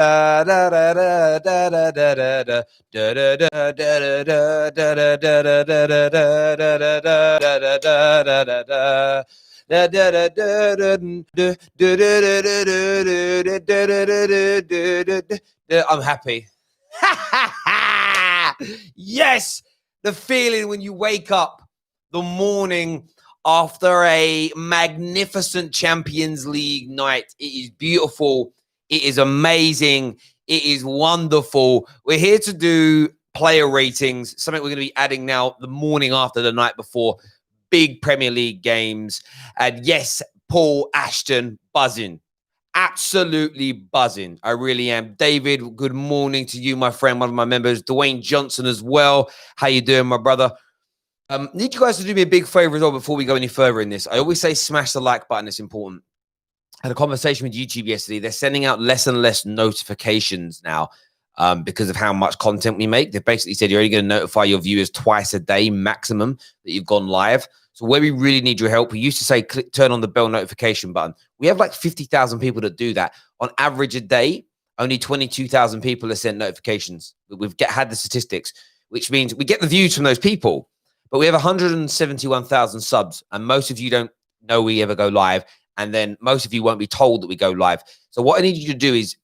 I'm happy. Yes, the feeling when you wake up the morning after a magnificent Champions League night. It is beautiful. It is amazing. It is wonderful. We're here to do player ratings, something we're going to be adding now the morning after the night before big Premier League games. And yes, Paul Ashton buzzing. Absolutely buzzing. I really am. David, good morning to you, my friend, one of my members. Dwayne Johnson as well. How you doing, my brother? Need you guys to do me a big favor as well before we go any further in this. I always say smash the like button. It's important. I had a conversation with YouTube yesterday. They're sending out less and less notifications now because of how much content we make. They basically said you're only going to notify your viewers twice a day maximum that you've gone live. So where we really need your help, we used to say turn on the bell notification button. We have like 50,000 people that do that. On average a day, only 22,000 people are sent notifications. We've had the statistics, which means we get the views from those people. But we have 171,000 subs, and most of you don't know we ever go live, and then most of you won't be told that we go live. So what I need you to do is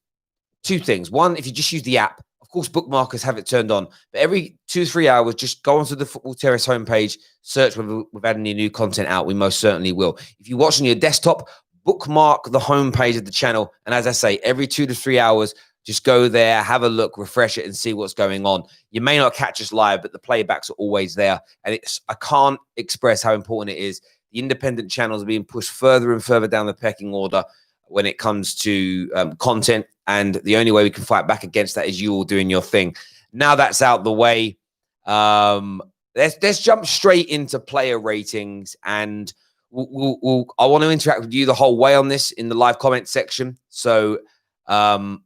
two things. One, if you just use the app, of course, bookmarkers have it turned on. But every 2-3 hours, just go onto the Football Terrace homepage, search whether we've had any new content out. We most certainly will. If you watch on your desktop, bookmark the homepage of the channel. And as I say, every 2 to 3 hours, just go there, have a look, refresh it, and see what's going on. You may not catch us live, but the playbacks are always there. And I can't express how important it is. The independent channels are being pushed further and further down the pecking order when it comes to content. And the only way we can fight back against that is you all doing your thing. Now that's out the way, let's jump straight into player ratings. And I want to interact with you the whole way on this in the live comment section. So, I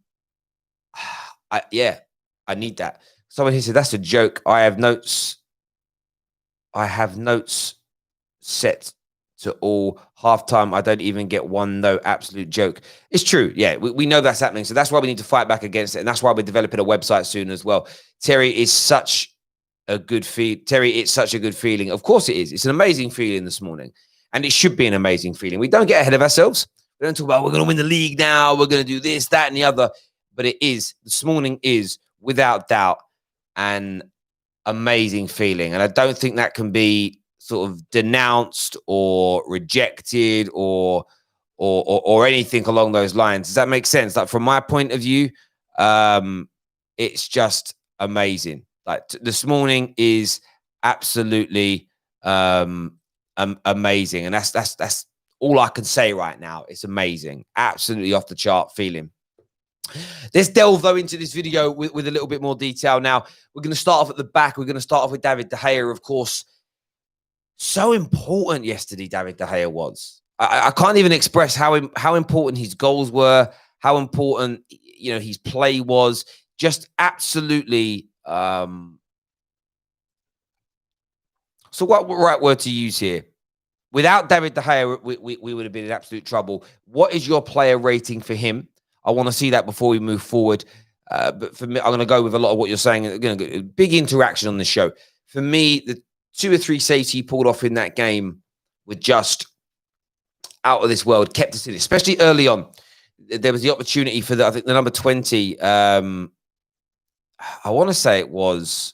need that. Someone here said, that's a joke. I have notes set to all. Halftime, I don't even get one. No, absolute joke. It's true. Yeah, we know that's happening. So that's why we need to fight back against it. And that's why we're developing a website soon as well. Terry, it's such a good feeling. Of course it is. It's an amazing feeling this morning. And it should be an amazing feeling. We don't get ahead of ourselves. We don't talk about we're going to win the league now. We're going to do this, that, and the other. But it is. This morning is, without doubt, an amazing feeling. And I don't think that can be sort of denounced or rejected or anything along those lines. Does that make sense? Like from my point of view, it's just amazing. Like this morning is absolutely amazing, and that's all I can say right now. It's amazing, absolutely off the chart feeling. Let's delve though into this video with a little bit more detail. Now we're going to start off at the back. We're going to start off with David De Gea, of course. So important yesterday, David De Gea was. I can't even express how important his goals were, how important his play was. Just absolutely. So what right word to use here? Without David De Gea, we would have been in absolute trouble. What is your player rating for him? I want to see that before we move forward. But for me, I'm going to go with a lot of what you're saying. Big interaction on the show. For me, the 2 or 3 saves he pulled off in that game were just out of this world, kept us in it, especially early on. There was the opportunity for I think the number 20. I want to say it was,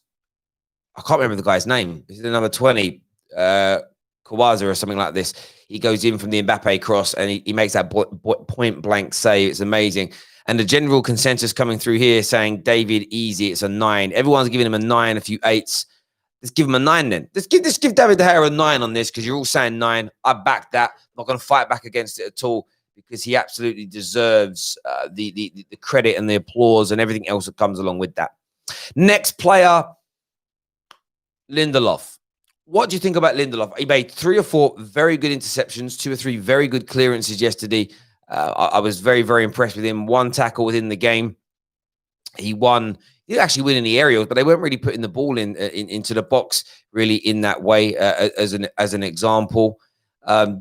I can't remember the guy's name. Is it the number 20? Kawaza or something like this. He goes in from the Mbappe cross and he makes that point blank save. It's amazing. And the general consensus coming through here saying, David, easy, it's a 9. Everyone's giving him a 9, a few 8s. Let's give him a 9 then. Let's give David De Gea a 9 on this because you're all saying 9. I back that. I'm not going to fight back against it at all because he absolutely deserves the credit and the applause and everything else that comes along with that. Next player, Lindelof. What do you think about Lindelof? He made 3 or 4 very good interceptions, 2 or 3 very good clearances yesterday. I was very, very impressed with him. 1 tackle within the game. He won. He did actually win in the aerials, but they weren't really putting the ball into the box really in that way. As an example,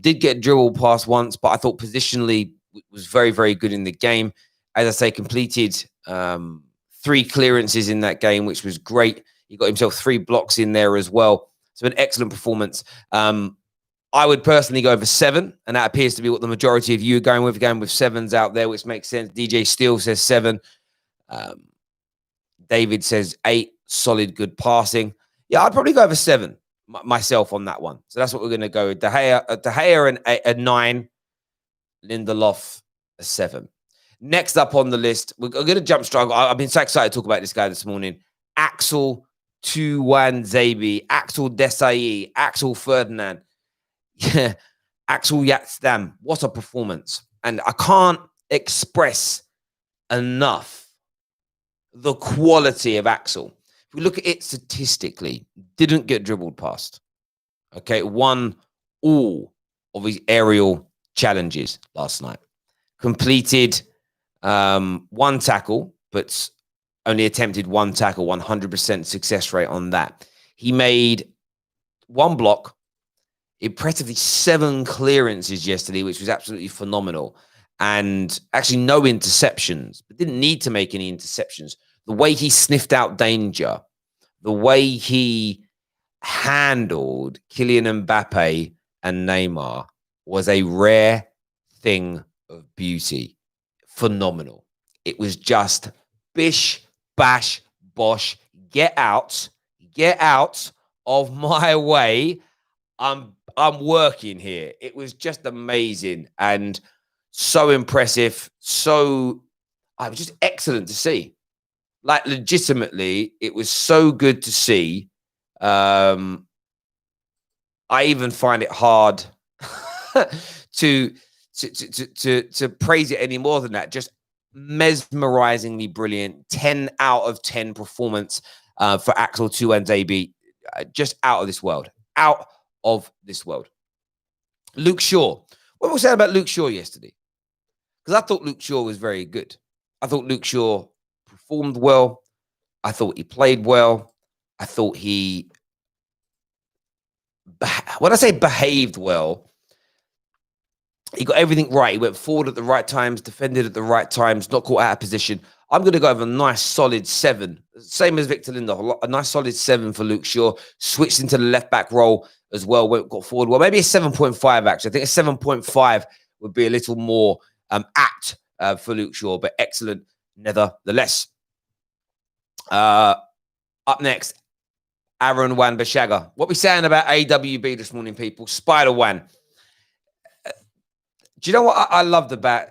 did get dribbled past once, but I thought positionally was very, very good in the game. as I say, completed 3 clearances in that game, which was great. He got himself 3 blocks in there as well. So an excellent performance. I would personally go for 7, and that appears to be what the majority of you are going with. You're going with 7s out there, which makes sense. DJ Steele says 7. David says 8. Solid, good passing. Yeah, I'd probably go for 7 myself on that one. So that's what we're going to go with. De Gea a 9. Lindelof a 7. Next up on the list, we're going to jump straight. I've been so excited to talk about this guy this morning. Axel Tuanzebe, Axel Desai, Axel Ferdinand. Yeah, Axel Yatstam. What a performance. And I can't express enough the quality of Axel. If we look at it statistically, didn't get dribbled past. Okay, won all of his aerial challenges last night. Completed 1 tackle, but only attempted 1 tackle, 100% success rate on that. He made 1 block, impressively 7 clearances yesterday, which was absolutely phenomenal. And actually no interceptions, but didn't need to make any interceptions. The way he sniffed out danger, the way he handled Kylian Mbappe and Neymar was a rare thing of beauty. Phenomenal. It was just bish, bash, bosh. Get out of my way. I'm working here. It was just amazing and so impressive. So it was just excellent to see. Like, legitimately, it was so good to see. I even find it hard to praise it any more than that. Just mesmerizingly brilliant. 10 out of 10 performance for Axel Tuanzebe. Just out of this world. Out of this world. Luke Shaw. What was said about Luke Shaw yesterday? Because I thought Luke Shaw was very good. I thought Luke Shaw performed well. I thought he played well. I thought he, when I say behaved well, he got everything right. He went forward at the right times, defended at the right times, not caught out of position. I'm going to go with a nice solid 7. Same as Victor Lindelof. A nice solid 7 for Luke Shaw. Switched into the left-back role as well. Got forward well. Maybe a 7.5, actually. I think a 7.5 would be a little more apt for Luke Shaw, but excellent nevertheless. Up next, Aaron Wan-Bissaka. What we saying about AWB this morning, people? Spider-Wan. Do you know what I loved about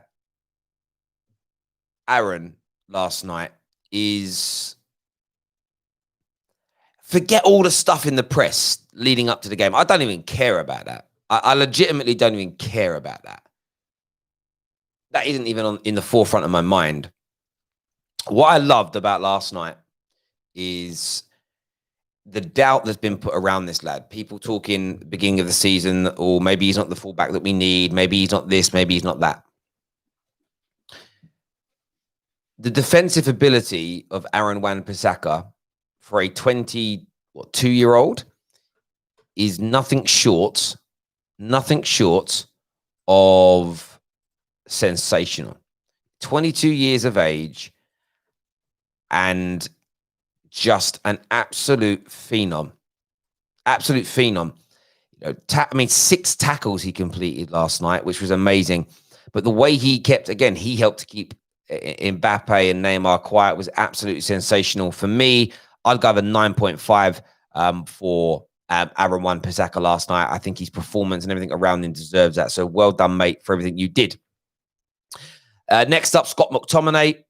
Aaron last night is forget all the stuff in the press leading up to the game. I don't even care about that. I legitimately don't even care about that. That isn't even in the forefront of my mind. What I loved about last night is the doubt that's been put around this lad. People talking beginning of the season, or maybe he's not the fullback that we need. Maybe he's not this. Maybe he's not that. The defensive ability of Aaron Wan-Bissaka for a 22-year-old is nothing short of sensational. 22 years of age and just an absolute phenom. Absolute phenom. You know, 6 tackles he completed last night, which was amazing. But the way he kept, again, he helped to keep Mbappe and Neymar quiet was absolutely sensational. For me, I'd go with a 9.5 for Aaron Wan-Bissaka last night. I think his performance and everything around him deserves that. So well done, mate, for everything you did. Next up, Scott McTominay.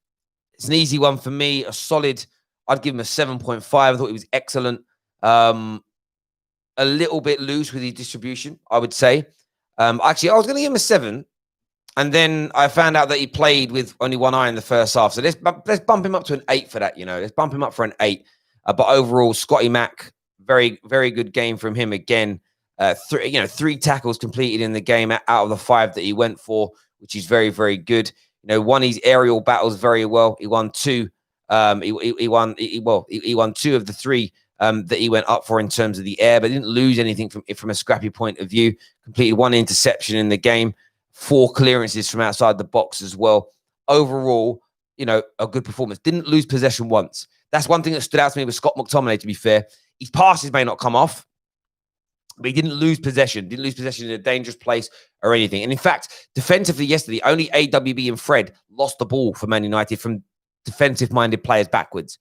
It's an easy one for me. A solid, I'd give him a 7.5. I thought he was excellent. A little bit loose with his distribution, I would say. Actually, I was going to give him a 7. And then I found out that he played with only one eye in the first half. So let's bump him up to an 8 for that, you know. Let's bump him up for an 8. But overall, Scotty Mac, very, very good game from him again. 3 tackles completed in the game out of the 5 that he went for, which is very, very good. You know, won his aerial battles very well. He won 2. He won 2 of the 3 that he went up for in terms of the air, but didn't lose anything from a scrappy point of view. Completed 1 interception in the game, 4 clearances from outside the box as well. Overall, a good performance. Didn't lose possession once. That's one thing that stood out to me with Scott McTominay, to be fair. His passes may not come off, but he didn't lose possession. Didn't lose possession in a dangerous place or anything. And in fact, defensively yesterday, only AWB and Fred lost the ball for Man United from defensive-minded players backwards.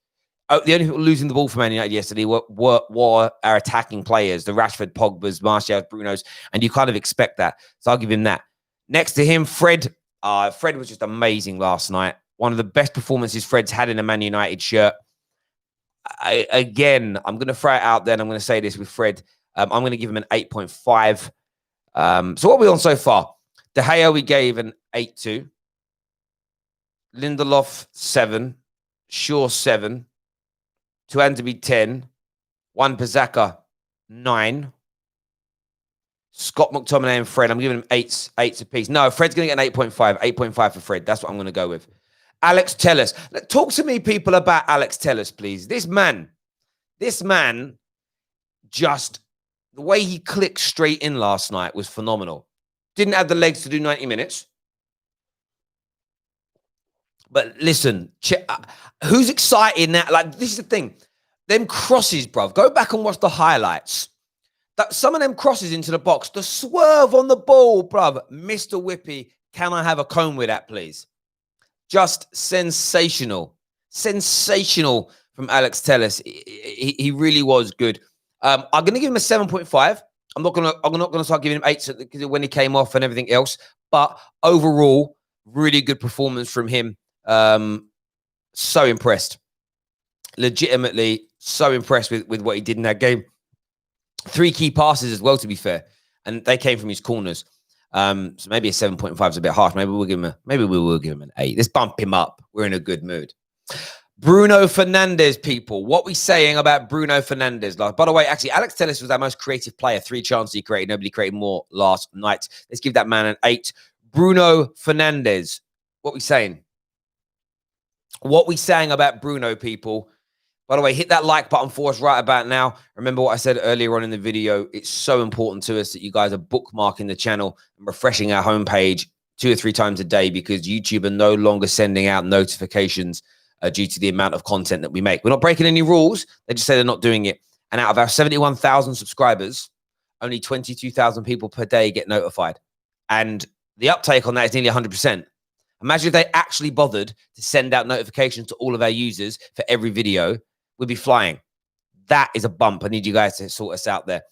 The only people losing the ball for Man United yesterday were our attacking players, the Rashford, Pogbas, Martials, Brunos, and you kind of expect that. So I'll give him that. Next to him, Fred. Fred was just amazing last night. One of the best performances Fred's had in a Man United shirt. I'm going to throw it out there, and I'm going to say this with Fred. I'm going to give him an 8.5. So what are we on so far? De Gea, we gave an 8 to. Lindelof, 7. Shaw, 7. Tuanzebe, 10. Wan-Bissaka, 9. Scott McTominay and Fred, I'm giving them 8s apiece. No, Fred's going to get an 8.5. 8.5 for Fred. That's what I'm going to go with. Alex Telles. Talk to me, people, about Alex Telles, please. This man, just the way he clicked straight in last night was phenomenal. Didn't have the legs to do 90 minutes. But listen, who's excited now? Like, this is the thing. Them crosses, bruv. Go back and watch the highlights. Some of them crosses into the box. The swerve on the ball, bruv. Mr. Whippy, can I have a cone with that, please? Just sensational. Sensational from Alex Telles. He really was good. I'm going to give him a 7.5. I'm not going to start giving him 8 when he came off and everything else. But overall, really good performance from him. So impressed. Legitimately so impressed with what he did in that game. 3 key passes as well, to be fair. And they came from his corners. So maybe a 7.5 is a bit harsh. Maybe we will give him an 8. Let's bump him up. We're in a good mood. Bruno Fernandez, people. What we saying about Bruno Fernandez? By the way, actually, Alex Telles was our most creative player. 3 chances he created. Nobody created more last night. Let's give that man an 8. Bruno Fernandez. What we saying? What we saying about Bruno, people? By the way, hit that like button for us right about now. Remember what I said earlier on in the video. It's so important to us that you guys are bookmarking the channel and refreshing our homepage 2 or 3 times a day, because YouTube are no longer sending out notifications due to the amount of content that we make. We're not breaking any rules. They just say they're not doing it. And out of our 71,000 subscribers, only 22,000 people per day get notified. And the uptake on that is nearly 100%. Imagine if they actually bothered to send out notifications to all of our users for every video. We'd be flying. That is a bump. I need you guys to sort us out there.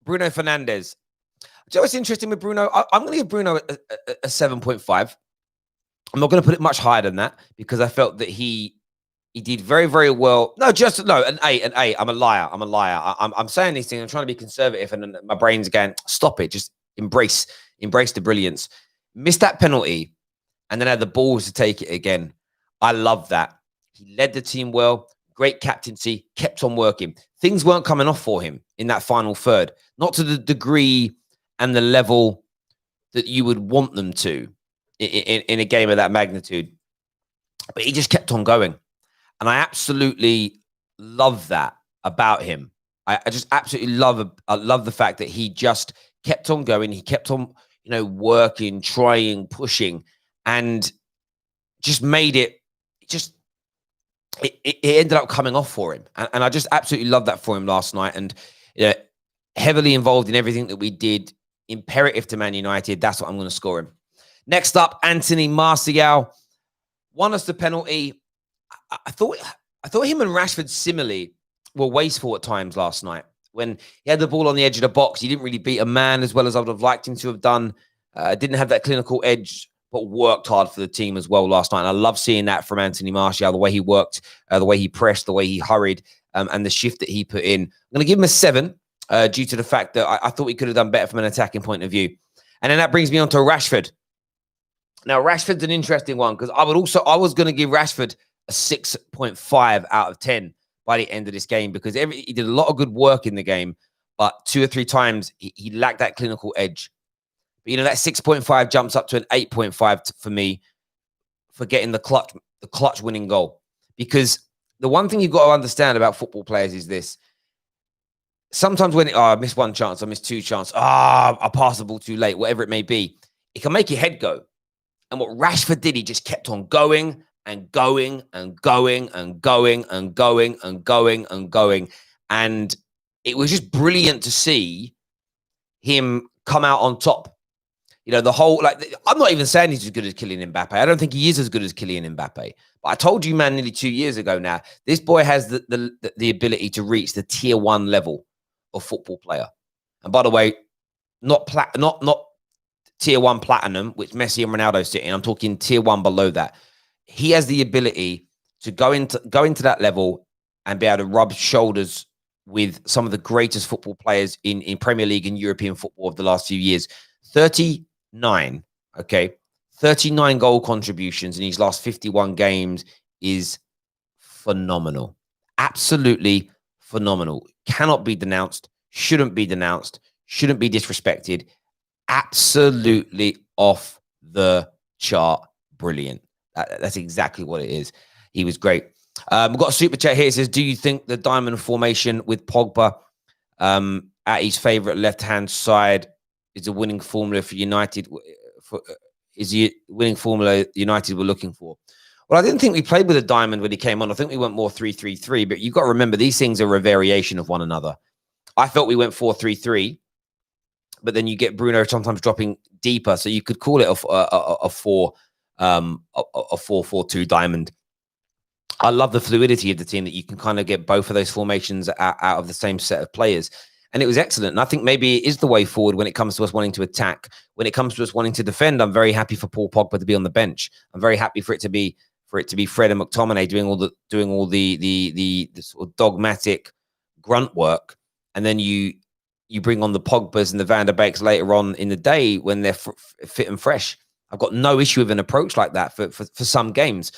Bruno Fernandez. Do you know what's interesting with Bruno? I'm going to give Bruno a 7.5. I'm not going to put it much higher than that, because I felt that he did very, very well. No, an 8. I'm a liar. I'm saying these things. I'm trying to be conservative, and my brain's going, stop it. Just embrace the brilliance. Missed that penalty, and then had the balls to take it again. I love that. He led the team well. Great captaincy. Kept on working. Things weren't coming off for him in that final third. Not to the degree and the level that you would want them to in a game of that magnitude. But he just kept on going. And I absolutely love that about him. I just absolutely love the fact that he just kept on going. He kept on, working, trying, pushing, and just made it it ended up coming off for him. And I just absolutely love that for him last night. And heavily involved in everything that we did. Imperative to Man United. That's what I'm going to score him. Next up, Anthony Martial won us the penalty. I thought him and Rashford similarly were wasteful at times last night. When he had the ball on the edge of the box, he didn't really beat a man as well as I would have liked him to have done. Didn't have that clinical edge, but worked hard for the team as well last night. And I love seeing that from Anthony Martial, the way he worked, the way he pressed, the way he hurried, and the shift that he put in. I'm going to give him a 7 due to the fact that I thought he could have done better from an attacking point of view. And then that brings me on to Rashford. Now, Rashford's an interesting one, because I was going to give Rashford a 6.5 out of 10 by the end of this game, because he did a lot of good work in the game, but 2 or 3 times he lacked that clinical edge. But, that 6.5 jumps up to an 8.5 for me for getting the clutch winning goal. Because the one thing you've got to understand about football players is this. Sometimes when I miss 1 chance, I miss 2 chances, I pass the ball too late, whatever it may be, it can make your head go. And what Rashford did, he just kept on going and going and going and going and going and going and going. And it was just brilliant to see him come out on top. You know, the whole, like, I'm not even saying he's as good as Kylian Mbappe. I don't think he is as good as Kylian Mbappe. But I told you, man, nearly 2 years ago now, this boy has the ability to reach the tier 1 level of football player. And by the way, not tier 1 platinum, which Messi and Ronaldo sit in. I'm talking tier 1 below that. He has the ability to go into that level and be able to rub shoulders with some of the greatest football players in Premier League and European football of the last few years. 39 goal contributions in his last 51 games is phenomenal. Absolutely phenomenal. Cannot be denounced, shouldn't be disrespected. Absolutely off the chart. Brilliant. That's exactly what it is. He was great. We've got a super chat here. It says, do you think the diamond formation with Pogba at his favourite left-hand side is a winning formula for United? Is the winning formula United were looking for? Well, I didn't think we played with a diamond when he came on. I think we went more 3-3-3, but you've got to remember these things are a variation of one another. I felt we went 4-3-3, but then you get Bruno sometimes dropping deeper, so you could call it a 4-4-2 diamond. I love the fluidity of the team that you can kind of get both of those formations out of the same set of players. And it was excellent. And I think maybe it is the way forward when it comes to us wanting to attack. When it comes to us wanting to defend, I'm very happy for Paul Pogba to be on the bench. I'm very happy for it to be Fred and McTominay doing all the sort of dogmatic grunt work. And then you bring on the Pogbas and the Van der Beeks later on in the day when they're fit and fresh. I've got no issue with an approach like that for some games.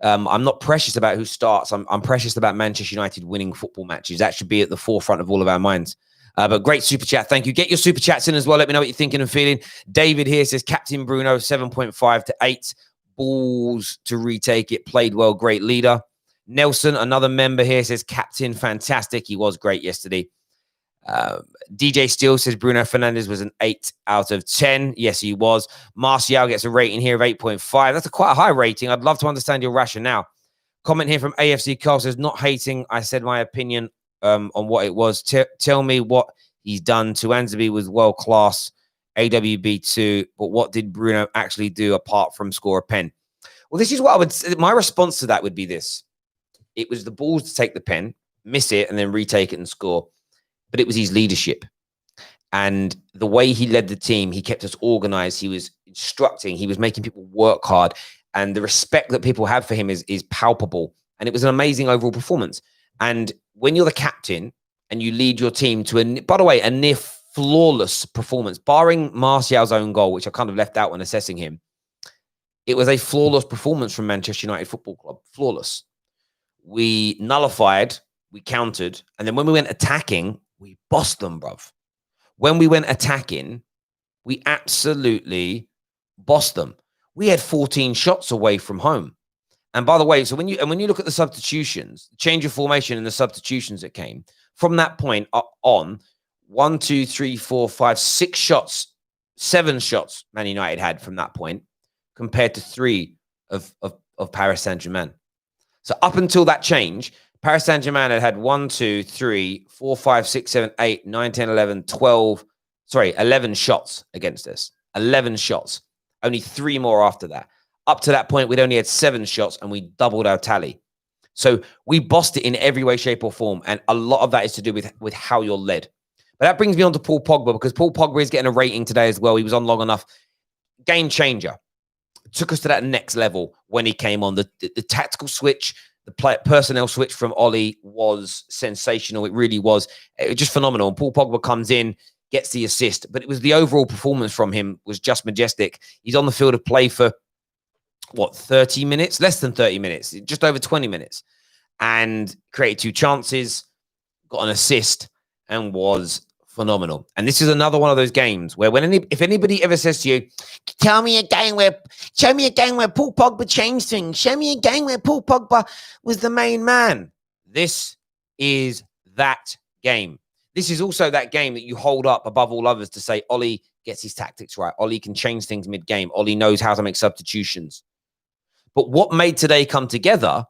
I'm not precious about who starts. I'm precious about Manchester United winning football matches. That should be at the forefront of all of our minds. But great super chat. Thank you. Get your super chats in as well. Let me know what you're thinking and feeling. David here says, Captain Bruno, 7.5 to 8. Balls to retake it. Played well. Great leader. Nelson, another member here, says, Captain, fantastic. He was great yesterday. DJ Steele says Bruno Fernandez was an 8 out of 10. Yes, he was. Martial gets a rating here of 8.5. That's quite a high rating. I'd love to understand your rationale. Comment here from AFC Carl says, not hating. I said my opinion on what it was. Tell me what he's done. Tuanzebe was world class. AWB2. But what did Bruno actually do apart from score a pen? Well, this is what I would say. My response to that would be this. It was the balls to take the pen, miss it, and then retake it and score. But it was his leadership and the way he led the team. He kept us organized. He was instructing. He was making people work hard. And the respect that people have for him is palpable. And it was an amazing overall performance. And when you're the captain and you lead your team to, by the way, a near flawless performance, barring Martial's own goal, which I kind of left out when assessing him, it was a flawless performance from Manchester United Football Club. Flawless. We nullified, we countered. And then when we went attacking, we bossed them, bruv. When we went attacking, we absolutely bossed them. We had 14 shots away from home. And by the way, so when you look at the substitutions, change of formation and the substitutions that came, from that point on, 1, 2, 3, 4, 5, 6 shots, 7 shots Man United had from that point, compared to 3 of Paris Saint-Germain. So up until that change, Paris Saint-Germain had 1, 2, 3, 4, 5, 6, 7, 8, 9, 10, 11, 12, 11 shots against us. 11 shots. Only 3 more after that. Up to that point, we'd only had 7 shots and we doubled our tally. So we bossed it in every way, shape or form. And a lot of that is to do with how you're led. But that brings me on to Paul Pogba, because Paul Pogba is getting a rating today as well. He was on long enough. Game changer. Took us to that next level when he came on. The tactical switch, the personnel switch from Oli was sensational. It really was. It was just phenomenal. And Paul Pogba comes in, gets the assist. But it was the overall performance from him was just majestic. He's on the field of play for, 30 minutes? Less than 30 minutes. Just over 20 minutes. And created 2 chances, got an assist, and was phenomenal. And this is another one of those games where if anybody ever says to you, show me a game where Paul Pogba changed things. Show me a game where Paul Pogba was the main man. This is that game. This is also that game that you hold up above all others to say, Oli gets his tactics right. Ollie can change things mid-game. Ollie knows how to make substitutions. But what made today come together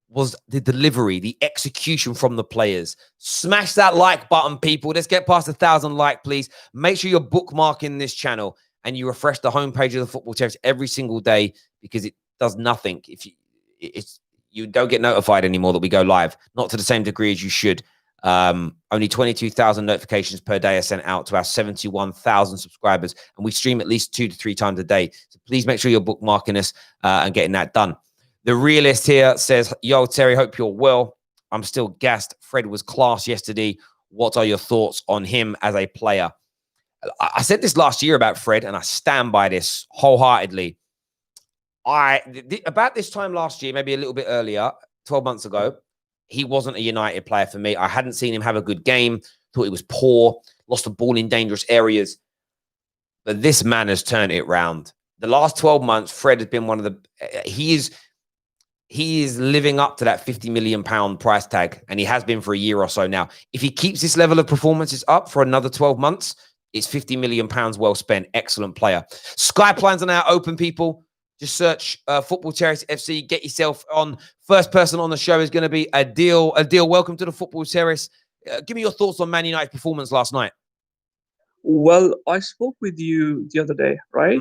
was the delivery, the execution from the players. Smash that like button, people. Let's get past 1,000 likes, please. Make sure you're bookmarking this channel and you refresh the homepage of the Football Terrace every single day, because it does nothing if you don't get notified anymore that we go live. Not to the same degree as you should. Only 22,000 notifications per day are sent out to our 71,000 subscribers, and we stream at least 2 to 3 times a day. So please make sure you're bookmarking us and getting that done. The realist here says, yo, Terry, hope you're well. I'm still gassed. Fred was class yesterday. What are your thoughts on him as a player? I said this last year about Fred, and I stand by this wholeheartedly. About this time last year, maybe a little bit earlier, 12 months ago, he wasn't a United player for me. I hadn't seen him have a good game. Thought he was poor. Lost the ball in dangerous areas. But this man has turned it round. The last 12 months, Fred has been one of the... He is living up to that £50 million price tag, and he has been for a year or so now. If he keeps this level of performances up for another 12 months, it's £50 million well spent. Excellent player. Sky plans are now open, people. Just search Football Terrace FC. Get yourself on. First person on the show is going to be Adil. Adil, welcome to the Football Terrace. Give me your thoughts on Man United's performance last night. Well, I spoke with you the other day, right?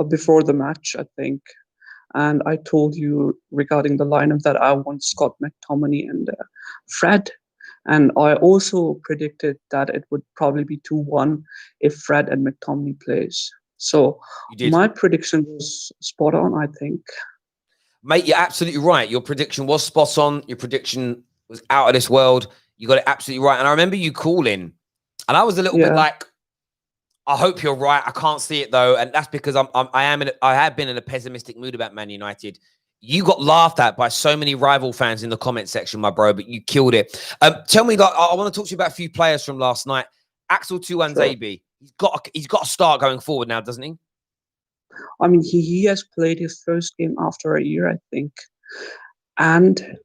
Before the match, I think. And I told you regarding the lineup that I want Scott McTominay and Fred. And I also predicted that it would probably be 2-1 if Fred and McTominay plays. So my prediction was spot on, I think. Mate, you're absolutely right. Your prediction was spot on. Your prediction was out of this world. You got it absolutely right. And I remember you calling, and I was a little bit like, I hope you're right. I can't see it though, and that's because I have been in a pessimistic mood about Man United. You got laughed at by so many rival fans in the comment section, my bro, but you killed it. Tell me, I want to talk to you about a few players from last night. Axel Tuanzebe, he's got to start going forward now, doesn't he? I mean, he has played his first game after a year, I think, and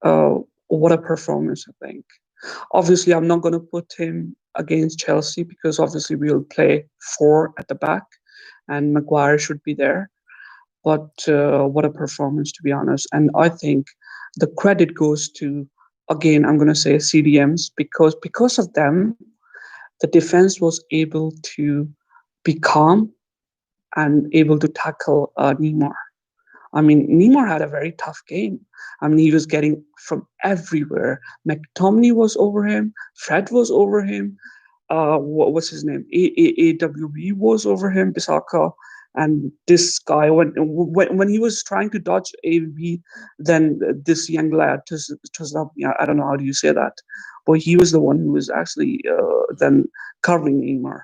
what a performance! I think. Obviously, I'm not going to put him against Chelsea because obviously we'll play 4 at the back and Maguire should be there. But what a performance, to be honest. And I think the credit goes to, again, I'm going to say CDMs, because of them, the defense was able to be calm and able to tackle Neymar. I mean, Neymar had a very tough game. I mean, he was getting from everywhere. McTominay was over him. Fred was over him. What was his name? AWB was over him, Bisaka. And this guy, when he was trying to dodge AWB, then this young lad, I don't know how do you say that, but he was the one who was actually then covering Neymar.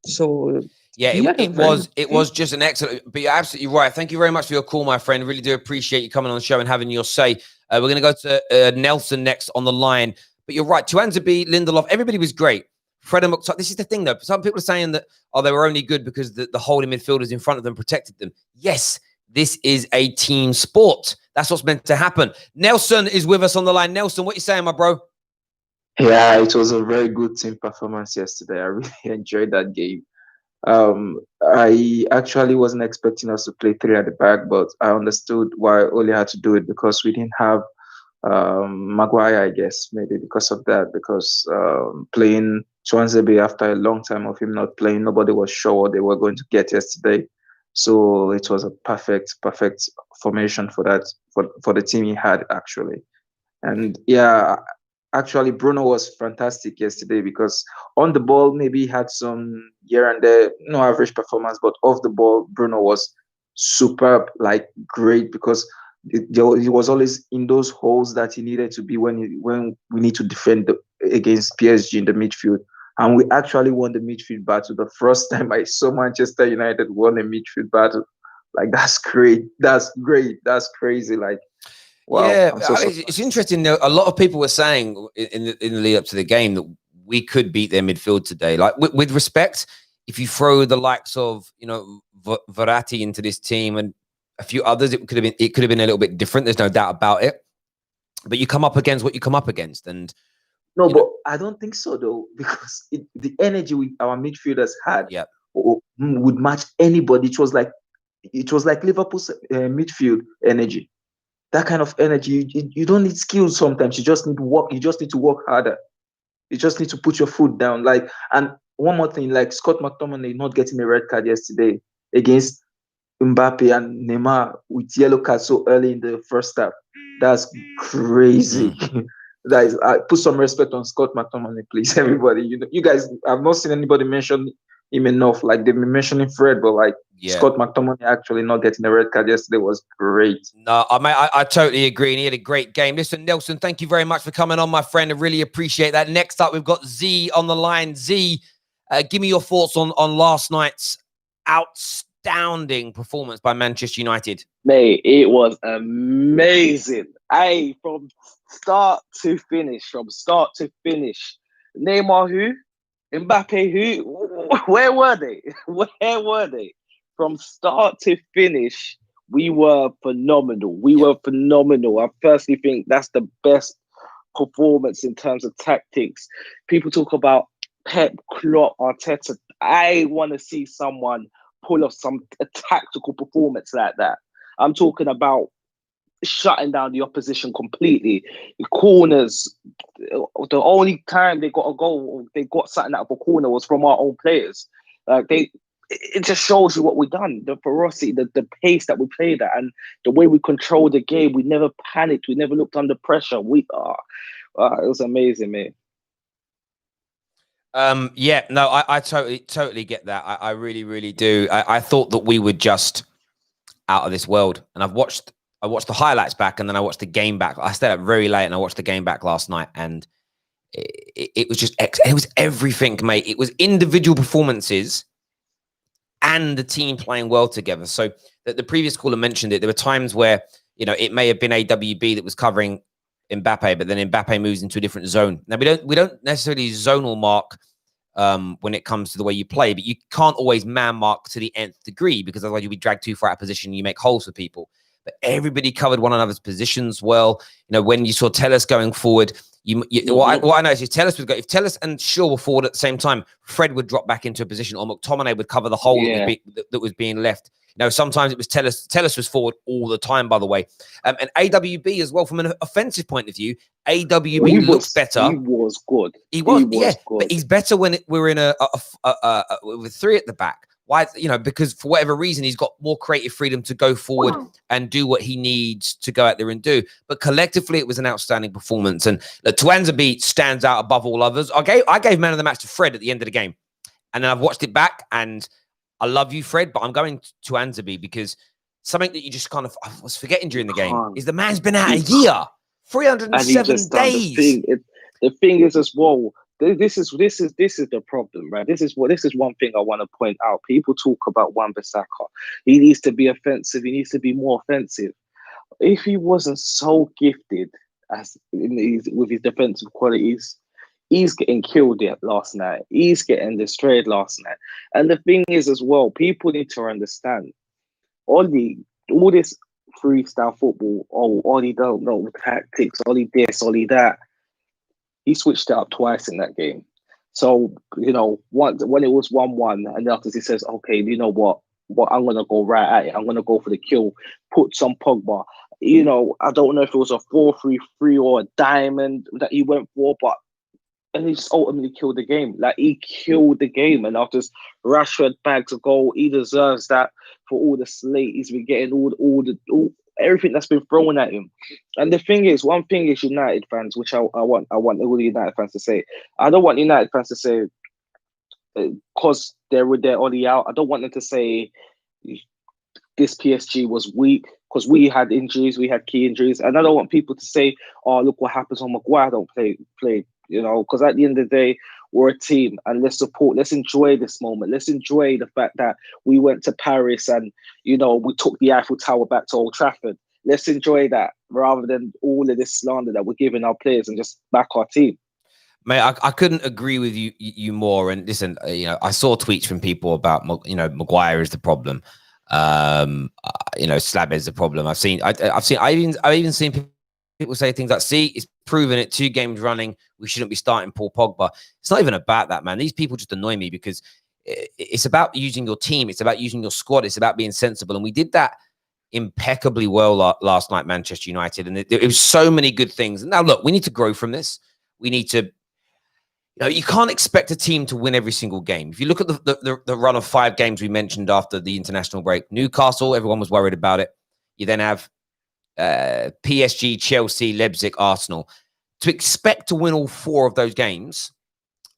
So... Yeah, it was just an excellent, but you're absolutely right. Thank you very much for your call, my friend. Really do appreciate you coming on the show and having your say. We're going to go to Nelson next on the line. But you're right, Tuanzebe, Lindelof, everybody was great. Fred and McTominay, this is the thing though. Some people are saying that, they were only good because the holding midfielders in front of them protected them. Yes, this is a team sport. That's what's meant to happen. Nelson is with us on the line. Nelson, what you saying, my bro? Yeah, it was a very good team performance yesterday. I really enjoyed that game. I actually wasn't expecting us to play 3 at the back, but I understood why Ole had to do it because we didn't have Maguire, I guess, maybe because of that, because playing Tuanzebe after a long time of him not playing, nobody was sure what they were going to get yesterday. So it was a perfect formation for that, for the team he had, actually. And yeah, actually, Bruno was fantastic yesterday because on the ball, maybe he had some here and there, no average performance, but off the ball, Bruno was superb, like great, because he was always in those holes that he needed to be when we need to defend against PSG in the midfield. And we actually won the midfield battle. The first time I saw Manchester United won a midfield battle. Like, that's great. That's great. That's crazy. Like, wow, yeah, it's interesting. Though, a lot of people were saying in the lead up to the game that we could beat their midfield today. Like, with respect, if you throw the likes of Verratti into this team and a few others, it could have been a little bit different. There's no doubt about it. But you come up against what you come up against, and No, but I don't think so though, because the energy our midfielders had Yeah. would match anybody. It was like Liverpool's midfield energy. That kind of energy, you don't need skills sometimes. You just need work. You just need to work harder. You just need to put your foot down. Like, and one more thing, like Scott McTominay not getting a red card yesterday against Mbappe and Neymar with yellow cards so early in the first half. That's crazy. That is, put some respect on Scott McTominay, please, everybody. You guys, I've not seen anybody mention him enough. Like they've been mentioning Fred, but like Scott McTominay actually not getting a red card yesterday was great. No, I totally agree. And he had a great game. Listen, Nelson, thank you very much for coming on, my friend. I really appreciate that. Next up, we've got Z on the line. Z, give me your thoughts on last night's outstanding performance by Manchester United. Mate, it was amazing. From start to finish. Neymar who? Mbappe who? Where were they? Where were they? From start to finish, we were phenomenal. I personally think that's the best performance in terms of tactics. People talk about Pep, Klopp, Arteta. I want to see someone pull off a tactical performance like that. I'm talking about shutting down the opposition completely. The corners, the only time they got a goal, they got something out of a corner was from our own players. It just shows you what we've done. The ferocity, the pace that we played at, and the way we controlled the game. We never panicked. We never looked under pressure. It was amazing, mate. I totally get that. I really, really do. I thought that we were just out of this world, and I watched the highlights back, and then I watched the game back. I stayed up very late, and I watched the game back last night, and it was just it was everything, mate. It was individual performances and the team playing well together. So the previous caller mentioned it. There were times where it may have been AWB that was covering Mbappe, but then Mbappe moves into a different zone. Now we don't necessarily zonal mark when it comes to the way you play, but you can't always man mark to the nth degree, because otherwise you'll be dragged too far out of position and you make holes for people. But everybody covered one another's positions well. When you saw Telles going forward, what I noticed is Telles would go. If Telles and Shaw were forward at the same time, Fred would drop back into a position, or McTominay would cover the hole that was being left. Sometimes it was Telles. Telles was forward all the time, by the way. And AWB as well, from an offensive point of view, AWB looks better. He was good. He was good. But he's better when we're in with three at the back. Why? Because for whatever reason, he's got more creative freedom to go forward and do what he needs to go out there and do. But collectively, it was an outstanding performance. And Tuanzebe stands out above all others. I gave man of the match to Fred at the end of the game. And then I've watched it back, and I love you, Fred, but I'm going to Tuanzebe, because something that you just kind of, I was forgetting during the game, is the man's been out a year, 307 days. The thing is as well, this is the problem, right? This is one thing I want to point out. People talk about Wan-Bissaka. He needs to be offensive. He needs to be more offensive. If he wasn't so gifted with his defensive qualities, he's getting killed last night. He's getting destroyed last night. And the thing is as well, people need to understand, all this freestyle football, all he don't know tactics, all he this, all he that. He switched it up twice in that game. So, once when it was 1-1, and after he says, okay, you know what, I'm going to go right at it. I'm going to go for the kill, put some Pogba. I don't know if it was a 4-3-3 or a diamond that he went for, and he just ultimately killed the game. Like, he killed the game. And after Rashford bags a goal, he deserves that for all the slate he's been getting, all everything that's been thrown at him. And the thing is, one thing is United fans, which I want all the United fans to say. I don't want United fans to say, because they're already out, I don't want them to say this PSG was weak, because we had injuries, we had key injuries. And I don't want people to say, oh, look what happens when Maguire don't play, because at the end of the day, we're a team, and let's enjoy this moment. Let's enjoy the fact that we went to Paris and, we took the Eiffel Tower back to Old Trafford. Let's enjoy that, rather than all of this slander that we're giving our players, and just back our team. Mate, I couldn't agree with you more. And listen, I saw tweets from people about, Maguire is the problem. Slab is the problem. I've even seen people people say things like, see, it's proven it 2 games running. We shouldn't be starting Paul Pogba. It's not even about that, man. These people just annoy me because it's about using your team. It's about using your squad. It's about being sensible. And we did that impeccably well last night, Manchester United. And it was so many good things. Now, look, we need to grow from this. We need to, you can't expect a team to win every single game. If you look at the run of 5 games we mentioned after the international break, Newcastle, everyone was worried about it. You then have PSG, Chelsea, Leipzig, Arsenal. To expect to win all 4 of those games,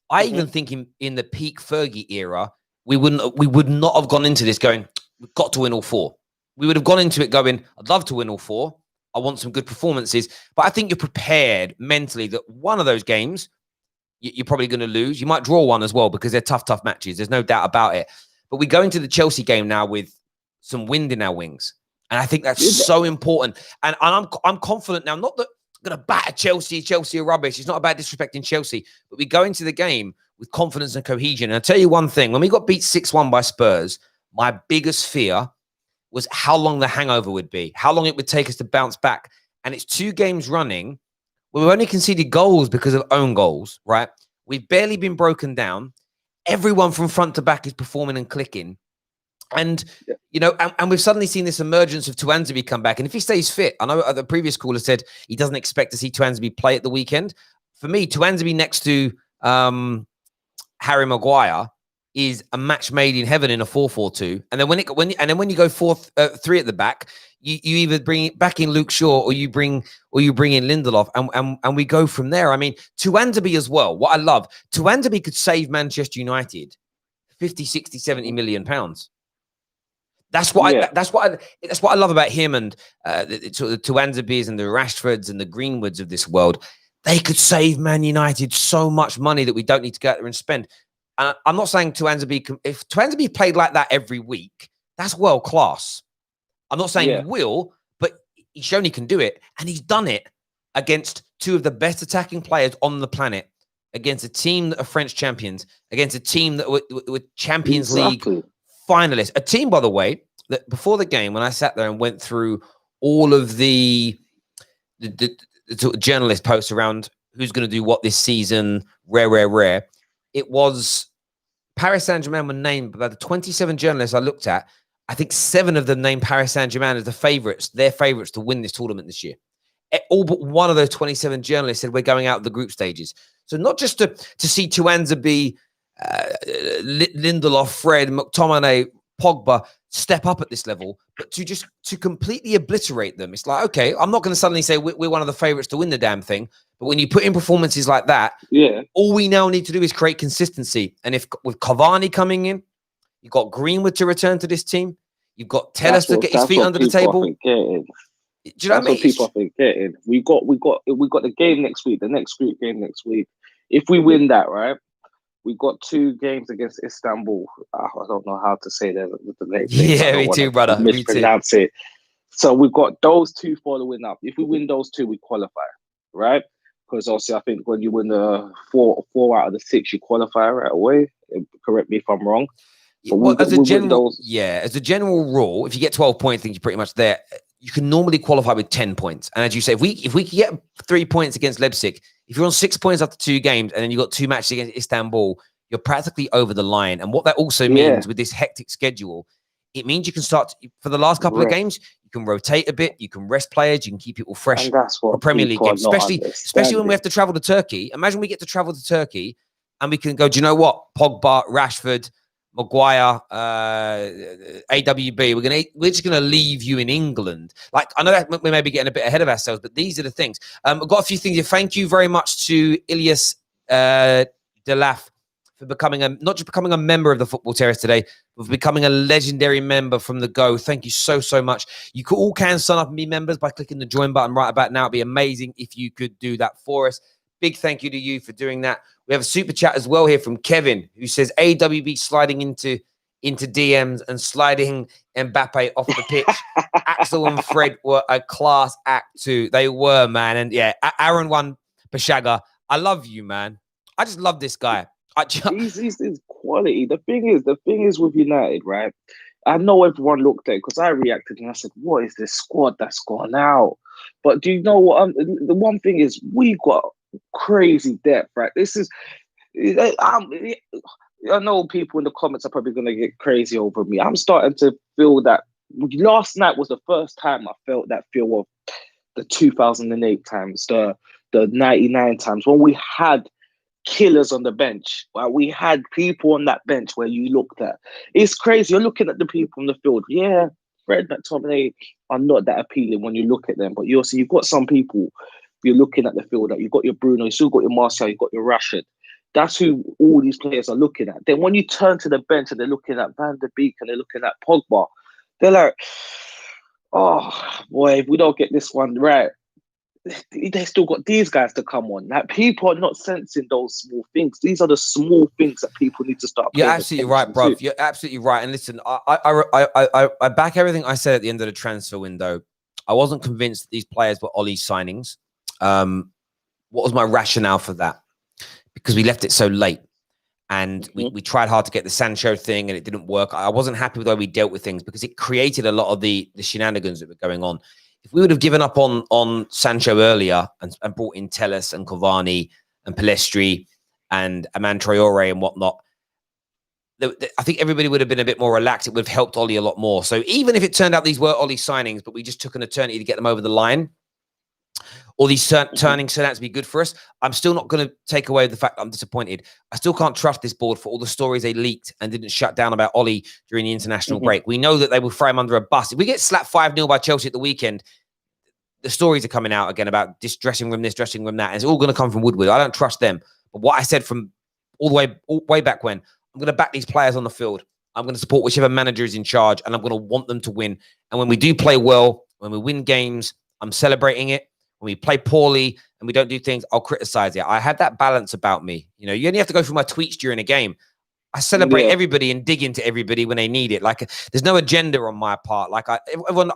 I even think in the peak Fergie era, we would not have gone into this going, we've got to win all 4. We would have gone into it going, I'd love to win all 4. I want some good performances. But I think you're prepared mentally that one of those games, you're probably going to lose. You might draw one as well because they're tough matches. There's no doubt about it. But we go into the Chelsea game now with some wind in our wings. And I think that's so important. And I'm confident now, not that I'm going to batter Chelsea. Chelsea are rubbish. It's not about disrespecting Chelsea. But we go into the game with confidence and cohesion. And I'll tell you one thing. When we got beat 6-1 by Spurs, my biggest fear was how long the hangover would be, how long it would take us to bounce back. And it's 2 games running. We've only conceded goals because of own goals, right? We've barely been broken down. Everyone from front to back is performing and clicking. And, and we've suddenly seen this emergence of Tuanzebe come back. And if he stays fit, I know the previous caller said he doesn't expect to see Tuanzebe play at the weekend. For me, Tuanzebe next to Harry Maguire is a match made in heaven in a 4-4-2. And then when you go 4-3 at the back, you either bring back in Luke Shaw or you bring in Lindelof, and we go from there. I mean, Tuanzebe as well. What I love, Tuanzebe could save Manchester United 50, 60, 70 million pounds. That's what I love about him and the Tuanzebes and the Rashfords and the Greenwoods of this world. They could save Man United so much money that we don't need to go out there and spend. I'm not saying Tuanzebe, if Tuanzebe played like that every week, that's world class. I'm not saying he will, but he's shown he can do it. And he's done it against 2 of the best attacking players on the planet, against a team that are French champions, against a team that were Champions League finalists. A team, by the way, that before the game, when I sat there and went through all of the journalist posts around who's going to do what this season, rare, it was Paris Saint-Germain were named by the 27 journalists I looked at. I think 7 of them named Paris Saint-Germain as their favourites to win this tournament this year. All but one of those 27 journalists said we're going out of the group stages. So not just to see Tuanzebe, Lindelof, Fred, McTominay, Pogba step up at this level, but to completely obliterate them. It's like, okay, I'm not going to suddenly say we're one of the favourites to win the damn thing. But when you put in performances like that, all we now need to do is create consistency. And if with Cavani coming in, you've got Greenwood to return to this team. You've got Tellus to get his feet under the table. Do you know what I mean? What people are forgetting. We got the game next week, the next group game next week. If we win that, right, we got 2 games against Istanbul. I don't know how to say that. Yeah, me too, brother. Mispronounce it. So we've got those 2 following up. If we win those 2, we qualify, right? Because obviously, I think when you win the 4 out of the 6, you qualify right away. Correct me if I'm wrong. As a general rule, if you get 12 points, I think you're pretty much there. You can normally qualify with 10 points. And as you say, if we can get 3 points against Leipzig, if you're on 6 points after 2 games, and then you've got 2 matches against Istanbul, you're practically over the line. And what that also means with this hectic schedule, it means you can start for the last couple of games, you can rotate a bit, you can rest players, you can keep people fresh for Premier League games, especially when we have to travel to Turkey. Imagine we get to travel to Turkey and we can go, do you know what? Pogba, Rashford, Maguire, AWB, we're just gonna leave you in England. Like, I know that we may be getting a bit ahead of ourselves, but these are the things. I've got a few things here. Thank you very much to Ilyas Delaf for not just becoming a member of the Football Terrace today, but for becoming a legendary member from the go. Thank you so much. You all can sign up and be members by clicking the join button right about now. It'd be amazing if you could do that for us. Big thank you to you for doing that. We have a super chat as well here from Kevin, who says AWB sliding into DMs and sliding Mbappe off the pitch. Axel and Fred were a class act too. They were, man. And yeah, Aaron won Bashaga. I love you, man. I just love this guy. He's quality. The thing is with United, right? I know everyone looked at it because I reacted and I said, what is this squad that's gone out? But do you know what? The one thing is we got crazy depth, right? This is, I know people in the comments are probably going to get crazy over me. I'm starting to feel that last night was the first time I felt that feel of the 2008 times, the 99 times when we had killers on the bench. Right? We had people on that bench where you looked at. It's crazy. You're looking at the people on the field. Yeah, Fred, McTominay are not that appealing when you look at them, but you've got some people you're looking at the field that you've got your Bruno, you've still got your Martial, you've got your Rashford. That's who all these players are looking at. Then when you turn to the bench and they're looking at Van der Beek and they're looking at Pogba, they're like, oh boy, if we don't get this one right, they still got these guys to come on. Like, people are not sensing those small things. These are the small things that people need to start. You're absolutely right, bro. You're absolutely right. And listen, I back everything I said at the end of the transfer window. I wasn't convinced that these players were Ollie's signings. What was my rationale for that? Because we left it so late, and we tried hard to get the Sancho thing, and it didn't work. I wasn't happy with the way we dealt with things because it created a lot of the shenanigans that were going on. If we would have given up on Sancho earlier and brought in Telles and Cavani and Pellistri and Aman Traore and whatnot, I think everybody would have been a bit more relaxed. It would have helped Ollie a lot more. So even if it turned out these were Ollie signings, but we just took an eternity to get them over the line, or these turnings turned out to be good for us, I'm still not going to take away the fact that I'm disappointed. I still can't trust this board for all the stories they leaked and didn't shut down about Ollie during the international break. We know that they will throw him under a bus. If we get slapped 5-0 by Chelsea at the weekend, the stories are coming out again about this dressing room, dressing room, that. And it's all going to come from Woodward. I don't trust them. But what I said from all the way back when, I'm going to back these players on the field. I'm going to support whichever manager is in charge, and I'm going to want them to win. And when we do play well, when we win games, I'm celebrating it. When we play poorly and we don't do things, I'll criticize it. I had that balance about me. You know, you only have to go through my tweets during a game. I celebrate everybody and dig into everybody when they need it. Like, there's no agenda on my part. Like, I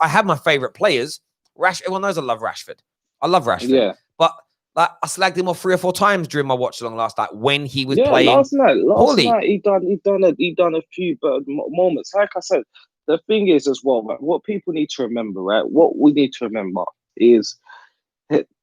have my favorite players. Everyone knows I love Rashford. I love Rashford. Yeah. But like, I slagged him off 3 or 4 times during my watch along last night when he was playing. Last night poorly. he done a few moments. Like I said, the thing is as well, right, what people need to remember, right? What we need to remember is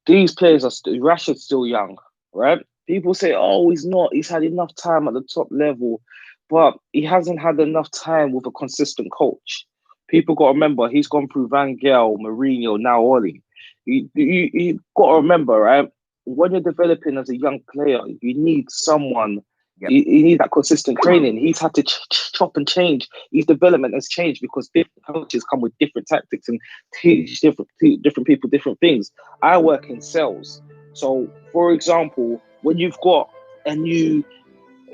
these players are Rashford's still young, right? People say, oh, he's not. He's had enough time at the top level, but he hasn't had enough time with a consistent coach. People got to remember, he's gone through Van Gaal, Mourinho, now Ollie. You got to remember, right? When you're developing as a young player, you need someone. Yep. You need that consistent training. He's had to chop and change. His development has changed because different coaches come with different tactics and teach different people different things. I work in sales. So, for example, when you've got a new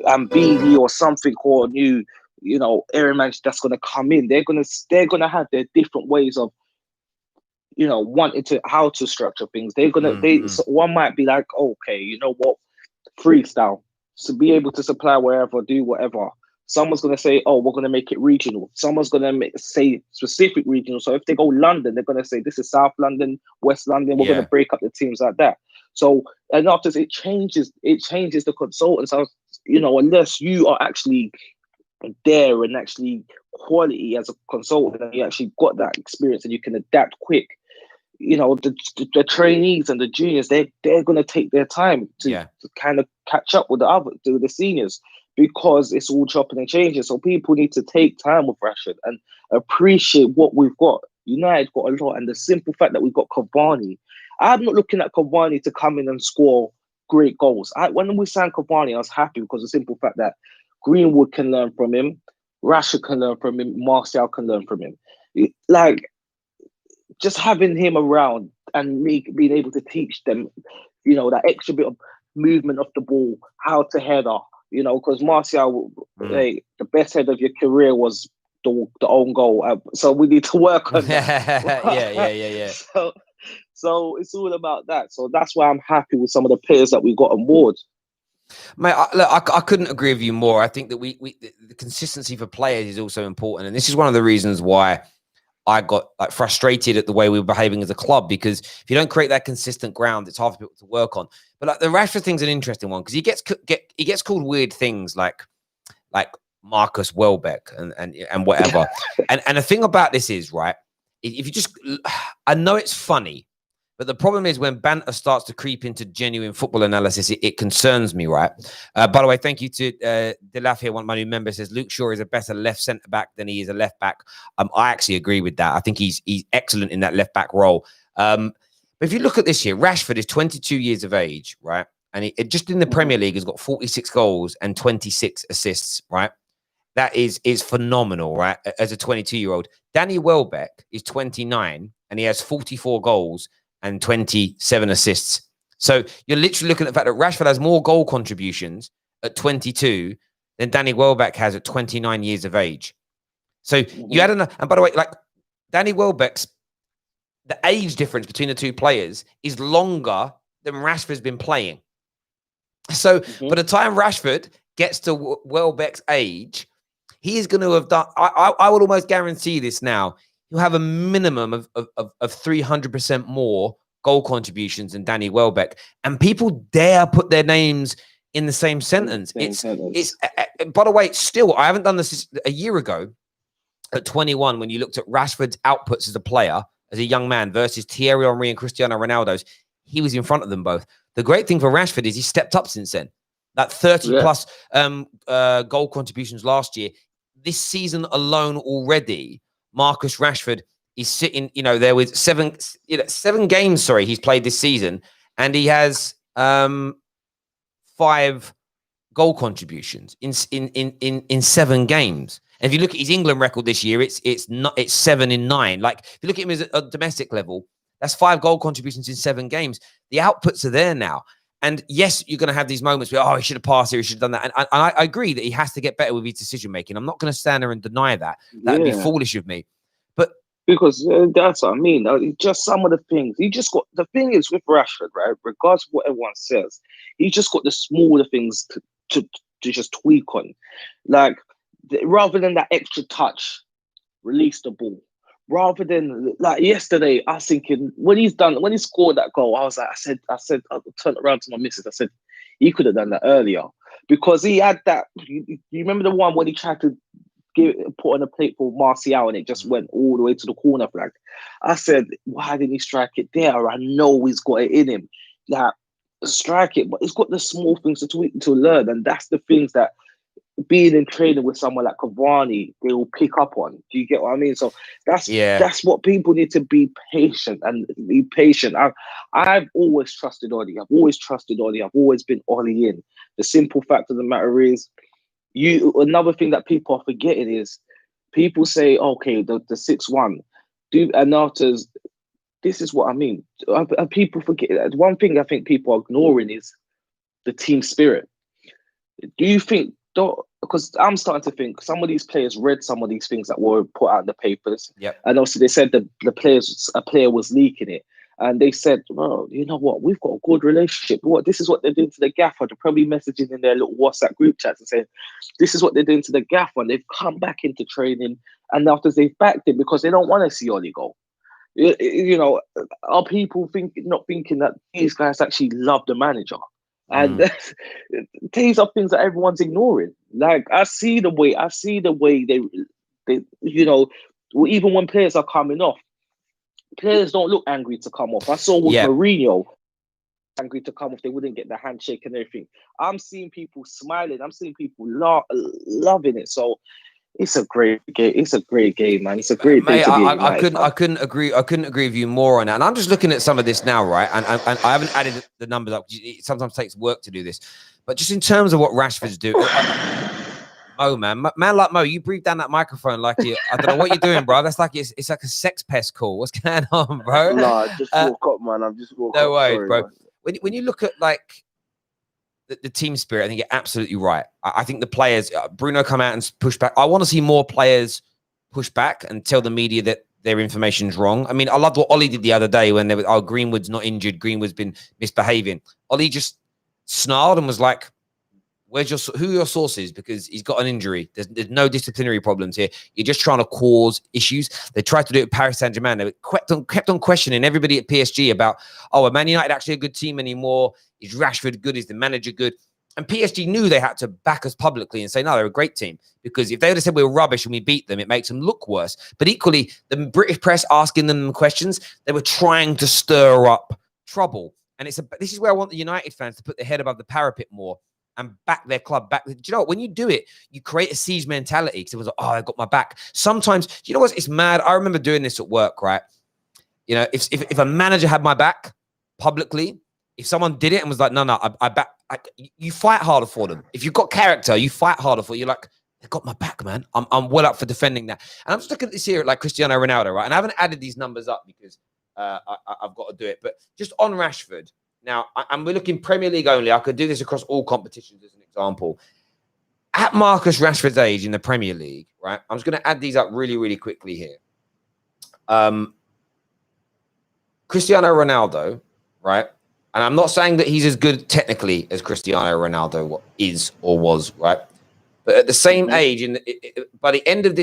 BD or something, or a new, area manager that's going to come in, they're gonna have their different ways of, wanting to how to structure things. They're gonna so one might be like, okay, you know what, freestyle. To be able to supply wherever, do whatever. Someone's going to say, oh, we're going to make it regional. Someone's going to say specific regional. So if they go London, they're going to say, this is South London, West London. We're going to break up the teams like that. So, and after it changes the consultants. Unless you are actually there and actually quality as a consultant, and you actually got that experience and you can adapt quick, the trainees and the juniors, they're going to take their time to kind of catch up with the seniors, because it's all chopping and changing. So people need to take time with Rashford and appreciate what we've got. United got a lot, and the simple fact that we've got Cavani. I'm not looking at Cavani to come in and score great goals. When we signed Cavani, I was happy because the simple fact that Greenwood can learn from him, Rashford can learn from him, Martial can learn from him. Just having him around and being able to teach them, that extra bit of movement of the ball, how to header, because Martial, the best head of your career was the own goal. So we need to work on that. Yeah. So it's all about that. So that's why I'm happy with some of the players that we got on board. Mate, I couldn't agree with you more. I think that the consistency for players is also important. And this is one of the reasons why I got frustrated at the way we were behaving as a club, because if you don't create that consistent ground, it's hard for people to work on. But the Rashford thing's an interesting one, because he gets called weird things like Marcus Welbeck and whatever. and the thing about this is, right, if you just, I know it's funny, But the problem is when banter starts to creep into genuine football analysis, it concerns me, right? By the way, thank you to Delaf here, one of my new members, says Luke Shaw is a better left centre-back than he is a left-back. I actually agree with that. I think he's excellent in that left-back role. But if you look at this year, Rashford is 22 years of age, right? And he just in the Premier League has got 46 goals and 26 assists, right? That is phenomenal, right? As a 22-year-old. Danny Welbeck is 29 and he has 44 goals and 27 assists. So you're literally looking at the fact that Rashford has more goal contributions at 22 than Danny Welbeck has at 29 years of age. So you had and by the way, like Danny Welbeck's, the age difference between the two players is longer than Rashford's been playing. So by the time Rashford gets to Welbeck's age, he is going to have done, I would almost guarantee this now, he'll have a minimum of 300% more goal contributions than Danny Welbeck. And people dare put their names in the same sentence. It's by the way, still, I haven't done this a year ago at 21 when you looked at Rashford's outputs as a player, as a young man versus Thierry Henry and Cristiano Ronaldo's. He was in front of them both. The great thing for Rashford is he stepped up since then. That 30 plus goal contributions last year. This season alone already, Marcus Rashford is sitting, there with seven games, he's played this season, and he has 5 goal contributions in 7 games. And if you look at his England record this year, it's 7 in 9. Like if you look at him as a domestic level, that's 5 goal contributions in 7 games. The outputs are there now. And yes, you're going to have these moments where, he should have passed here, he should have done that. And I agree that he has to get better with his decision making. I'm not going to stand there and deny that. That would be foolish of me. But because that's what I mean. Just some of the things he just got. The thing is with Rashford, right? Regardless of what everyone says, he just got the smaller things to just tweak on, like rather than that extra touch, release the ball. Rather than like yesterday, I was thinking when he scored that goal, I was like, I said, I turned around to my missus. I said, he could have done that earlier because he had that. You remember the one when he tried to put on a plate for Martial and it just went all the way to the corner flag. I said, why didn't he strike it there? I know he's got it in him. Like strike it, but he's got the small things to learn, and that's the things that being in training with someone like Cavani, they will pick up on. Do you get what I mean? So that's what people need to be patient and be patient. I've always trusted Oli. I've always been Oli in. The simple fact of the matter is, another thing that people are forgetting is people say, okay, the 6-1. And after, this is what I mean. People forget. One thing I think people are ignoring is the team spirit. Do you think, because I'm starting to think some of these players read some of these things that were put out in the papers. Yep. And also they said that a player was leaking it. And they said, well, you know what? We've got a good relationship. This is what they're doing to the gaffer. They're probably messaging in their little WhatsApp group chats and saying, this is what they're doing to the gaffer. And they've come back into training. And after they've backed him because they don't want to see Oli go. Are people not thinking that these guys actually love the manager? And these are things that everyone's ignoring. Like I see the way they even when players are coming off, players don't look angry to come off. I saw with Mourinho, angry to come off, they wouldn't get the handshake and everything. I'm seeing people smiling. I'm seeing people loving it. So it's a great game. It's a great game, man. It's a great day to be I couldn't agree with you more on that. And I'm just looking at some of this now, right? And I haven't added the numbers up. It sometimes takes work to do this. But just in terms of what Rashford's doing, man like Mo, you breathe down that microphone like you. I don't know what you're doing, bro. That's like it's like a sex pest call. What's going on, bro? Nah, just woke up, man. I'm just woke up. No worries, Sorry, bro. Man. When you look at like the team spirit, I think you're absolutely right. I think the players, Bruno come out and push back. I want to see more players push back and tell the media that their information's wrong. I mean, I loved what Oli did the other day when they were, Greenwood's not injured. Greenwood's been misbehaving. Oli just snarled and was like, who are your sources? Because he's got an injury. There's no disciplinary problems here. You're just trying to cause issues. They tried to do it at Paris Saint-Germain. They kept on questioning everybody at PSG about, are Man United actually a good team anymore? Is Rashford good? Is the manager good? And PSG knew they had to back us publicly and say, no, they're a great team. Because if they would have said we were rubbish and we beat them, it makes them look worse. But equally, the British press asking them questions, they were trying to stir up trouble. And this is where I want the United fans to put their head above the parapet more and back their club back. Do you know what? When you do it, you create a siege mentality. Because it was like, oh, I got my back. Sometimes, do you know what? It's mad. I remember doing this at work, right? You know, if a manager had my back publicly, if someone did it and was like, no, I back, you fight harder for them. If you've got character, you fight harder for. You're like, they got my back, man. I'm well up for defending that. And I'm just looking at this here, like Cristiano Ronaldo, right? And I haven't added these numbers up because I've got to do it. But just on Rashford, now, and we're looking Premier League only. I could do this across all competitions as an example. At Marcus Rashford's age in the Premier League, right? I'm just going to add these up really, really quickly here. Cristiano Ronaldo, right? And I'm not saying that he's as good technically as Cristiano Ronaldo is or was, right? But at the same age, by the end of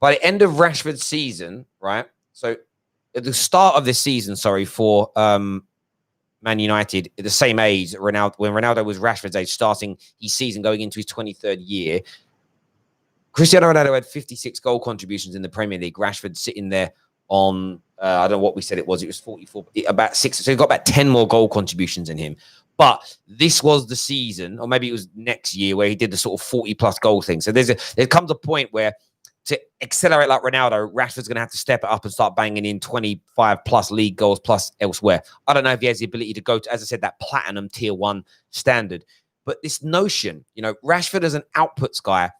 Rashford's season, right? So at the start of this season, for Man United, at the same age, when Ronaldo was Rashford's age, starting his season going into his 23rd year, Cristiano Ronaldo had 56 goal contributions in the Premier League. Rashford sitting there on, I don't know what we said it was 44, about 6. So he got about 10 more goal contributions in him. But this was the season, or maybe it was next year, where he did the sort of 40-plus goal thing. So there comes a point where to accelerate like Ronaldo, Rashford's going to have to step it up and start banging in 25-plus league goals plus elsewhere. I don't know if he has the ability to go to, as I said, that platinum tier 1 standard. But this notion, you know, Rashford as an outputs guy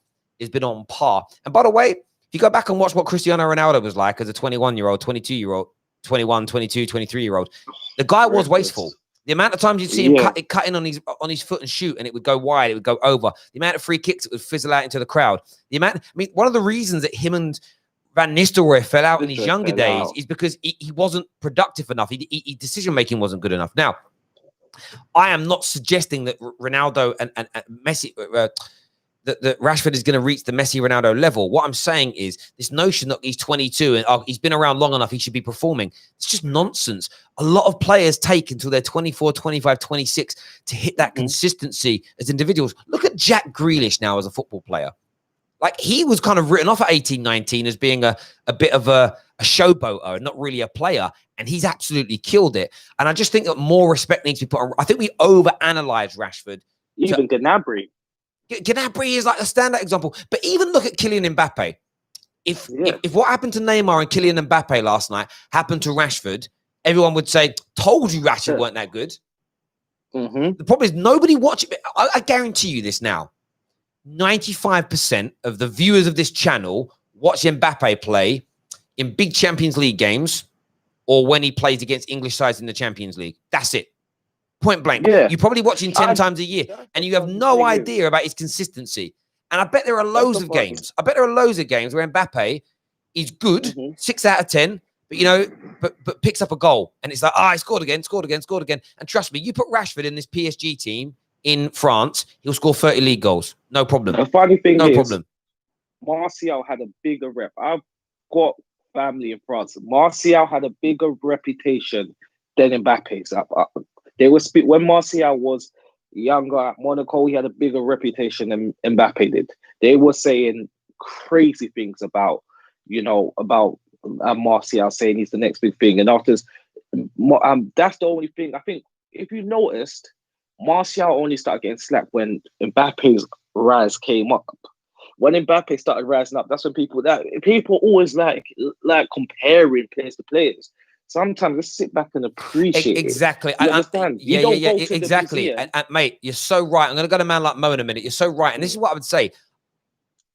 has been on par. And by the way, if you go back and watch what Cristiano Ronaldo was like as a 21-year-old, 22-year-old, 21, 22, 23-year-old, the guy was wasteful. The amount of times you'd see him cut in on his foot and shoot, and it would go wide, it would go over. The amount of free kicks that would fizzle out into the crowd. One of the reasons that him and Van Nistelrooy fell out in his younger days is because he wasn't productive enough. Decision-making wasn't good enough. Now, I am not suggesting that Ronaldo and Messi... that Rashford is going to reach the Messi Ronaldo level. What I'm saying is this notion that he's 22 and he's been around long enough, he should be performing. It's just nonsense. A lot of players take until they're 24, 25, 26 to hit that consistency as individuals. Look at Jack Grealish now as a football player. Like, he was kind of written off at 18, 19 as being a bit of a showboater, not really a player. And he's absolutely killed it. And I just think that more respect needs to be put on. I think we overanalyze Rashford. Even Gnabry. Gnabry is like a standout example. But even look at Kylian Mbappe. If what happened to Neymar and Kylian Mbappe last night happened to Rashford, everyone would say, told you Rashford weren't that good. The problem is nobody watches it. I guarantee you this now. 95% of the viewers of this channel watch Mbappe play in big Champions League games or when he plays against English sides in the Champions League. That's it. Point blank. Yeah. You probably watch him 10 times a year and you have no idea about his consistency. And I bet there are loads of games. I bet there are loads of games where Mbappe is good, 6 out of 10, but, you know, but picks up a goal. And it's like, he scored again. And trust me, you put Rashford in this PSG team in France, he'll score 30 league goals. No problem. The funny thing is, Martial had a bigger rep. I've got family in France. Martial had a bigger reputation than Mbappe's. They were when Martial was younger at Monaco, he had a bigger reputation than Mbappe did. They were saying crazy things about Martial, saying he's the next big thing. And after that's the only thing. I think if you noticed, Martial only started getting slapped when Mbappe's rise came up. When Mbappe started rising up, that's when people always like comparing players to players. Sometimes let's sit back and appreciate exactly. It. You understand? Exactly. And mate, you're so right. I'm going to go to a man like Mo in a minute. You're so right. And this is what I would say.